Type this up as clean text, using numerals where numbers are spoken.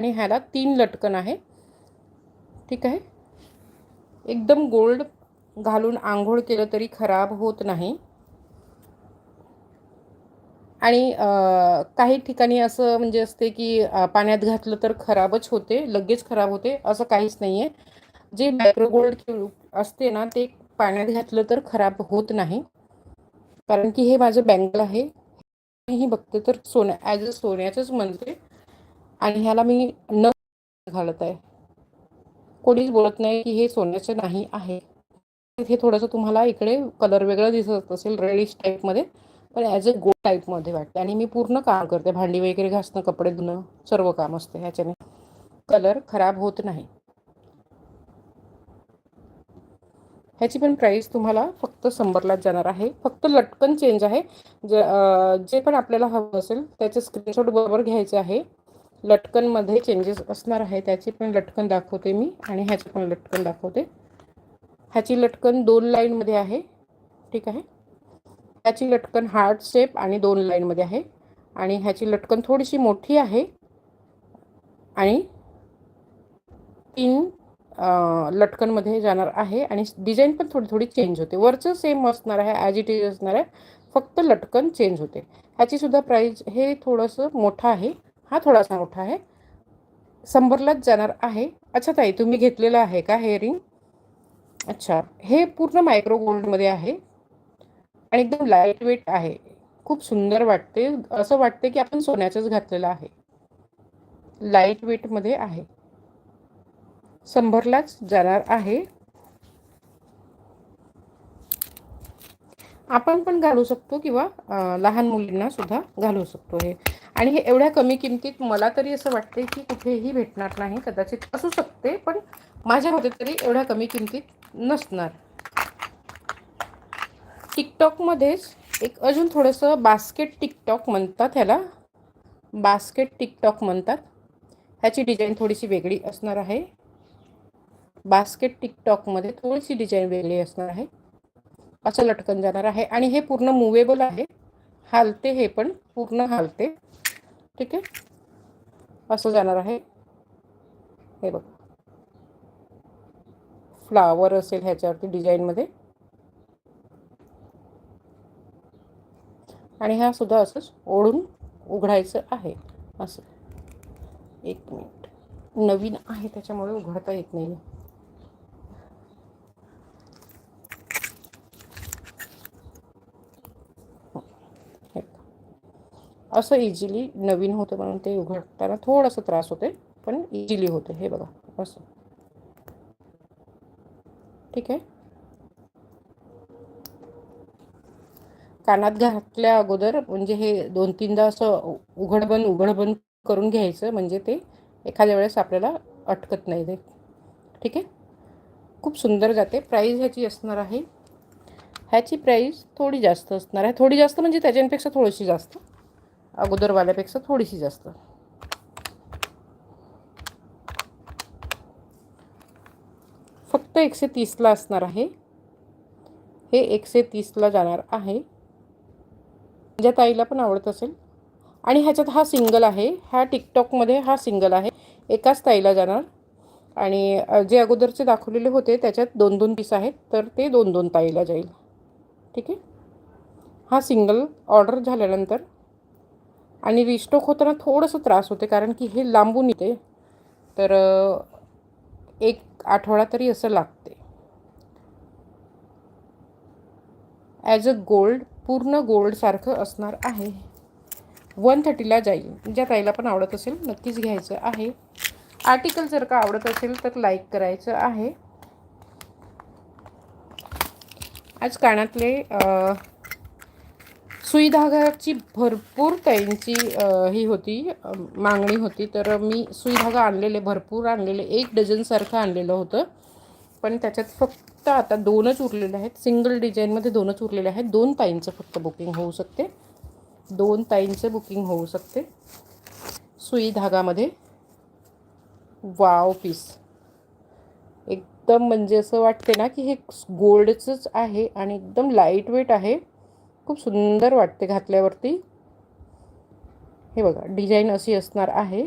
आणि ह्याला 3 लटकन आहे. ठीक आहे. एकदम गोल्ड घालून आंघोळ केलं तरी खराब होत नाही. आणि काही ठिकाणी असं म्हणजे असते की पाण्यात घातलं तर खराबच होते, लगेच खराब होते, असं काहीच नाही आहे. जे मायक्रो गोल्ड असते ना ते पाण्यात घातलं तर खराब होत नाही. कारण की हे माझं बँगल आहे. मी बघते तर ॲज अ सोन्याचंच म्हणते. आणि ह्याला मी न घालत आहे. कोणीच बोलत नाही की हे सोन्याचं नाही आहे. हे थोडंसं तुम्हाला इकडे कलर वेगळं दिसत असेल रेडिश टाईपमध्ये, पण ॲज अ गोल्ड टाईपमध्ये वाटते. आणि मी पूर्ण काम करते, भांडी वगैरे घासणं, कपडे धुणं, सर्व काम असते ह्याच्याने. कलर खराब होत नाही. ह्याची पण प्राईस तुम्हाला फक्त 100लाच जाणार आहे. फक्त लटकन चेंज आहे. जे पण आपल्याला हवं असेल त्याचे स्क्रीनशॉट बरोबर घ्यायचे आहे. लटकनमध्ये चेंजेस असणार आहे, त्याची पण लटकन दाखवते मी आणि ह्याची पण लटकन दाखवते. ह्याची लटकन 2 लाईनमध्ये आहे. ठीक आहे. ह्याची लटकन हार्ट शेप आणि 2 लाईनमध्ये आहे. आणि ह्याची लटकन थोडीशी मोठी आहे आणि 3 लटकनमध्ये जाणार आहे. आणि डिझाईन पण थोडी थोडी चेंज होते. वरचं सेम असणार आहे, ॲज इट इज असणार आहे, फक्त लटकन चेंज होते. ह्याचीसुद्धा प्राईज हे थोडंसं मोठं आहे, हा थोडासा मोठा आहे, 100लाच जाणार आहे. अच्छा ताई, तुम्ही घेतलेलं आहे का हे रिंग? अच्छा, हे पूर्ण मायक्रो गोल्डमध्ये आहे आणि एकदम लाईट वेट आहे. खूप सुंदर वाटते, असं वाटते की आपण सोन्याचंच घातलेलं आहे. लाईट वेटमध्ये आहे, 100लाच जाणार आहे. आपण पण घालू शकतो किंवा लहान मुलींना सुद्धा घालू शकतो हे. आणि हे एवढ्या कमी किमतीत मला तरी असं वाटते की कुठेही भेटणार नाही. कदाचित असू शकते, पण माझ्या मते तरी एवढ्या कमी किमतीत नसणार. टिकटॉकमध्येच एक अजून थोडंसं बास्केट टिकटॉक म्हणतात ह्याला, बास्केट टिकटॉक म्हणतात. ह्याची डिझाईन थोडीशी वेगळी असणार आहे. बास्केट टिकटॉकमध्ये थोडीशी डिझाईन वेगळी असणार आहे. असं लटकन जाणार आहे आणि हे पूर्ण मुवेबल आहे, हालते, हे पण पूर्ण हालते. ठीक आहे. असं जाणार आहे. हे बघ, फ्लावर असेल ह्याच्यावरती डिझाईनमध्ये. आणि ह्या सुद्धा असंच ओढून उघडायचं आहे. असं, एक मिनिट, नवीन आहे त्याच्यामुळे उघडता येत नाही. असं इझिली नवीन होतं, म्हणून ते उघडताना थोडंसं त्रास होते, पण इझिली होते. हे बघा असं. ठीक आहे. कानात घातल्या अगोदर म्हणजे हे 2-3दा असं उघड बंद करून घ्यायचं, म्हणजे ते एखाद्या वेळेस आपल्याला अटकत नाही ते. ठीक आहे. खूप सुंदर जाते. प्राईस ह्याची असणार आहे, ह्याची प्राईस थोडी जास्त असणार आहे. थोडी जास्त म्हणजे त्याच्यापेक्षा थोडीशी जास्त, अगोदरवाल्यापेक्षा थोडीशी जास्त. फक्त 130ला असणार आहे. हे 130ला जाणार आहे. ज्या ताईला पण आवडत असेल. आणि ह्याच्यात हा सिंगल आहे, ह्या टिकटॉकमध्ये हा सिंगल आहे, एकाच ताईला जाणार. आणि जे अगोदरचे दाखवलेले होते त्याच्यात 2-2 पीस आहेत, तर ते 2-2 ताईला जाईल. ठीक आहे. हा सिंगल ऑर्डर झाल्यानंतर आणि रिस्टॉक होताना थोडंसं त्रास होते, कारण की हे लांबून येते, तर 1 आठवडा तरी असं लागते. ॲज अ गोल्ड, पूर्ण गोल्डसारखं असणार आहे. 130ला जाईल. ज्या ताईला पण आवडत असेल नक्कीच घ्यायचं आहे. आर्टिकल जर का आवडत असेल तर लाईक करायचं आहे. आज कानातले सुई धागाची भरपूर ताईंची ही होती, मागणी होती, तर मी सुई धागा आणलेले, भरपूर आणलेले, 1 डझनसारखं आणलेलं होतं. पण त्याच्यात फक्त आता 2च उरलेले आहेत. सिंगल डिझाईनमध्ये 2च उरलेले आहेत. 2 ताईंचं फक्त बुकिंग होऊ शकते, 2 ताईंचं बुकिंग होऊ शकते सुई धागामध्ये. वाव पीस एकदम म्हणजे असं वाटते ना की हे गोल्डचंच आहे आणि एकदम लाईट वेट आहे. खूप सुंदर वाटते घातल्यावरती. हे बघा, डिझाईन अशी असणार आहे.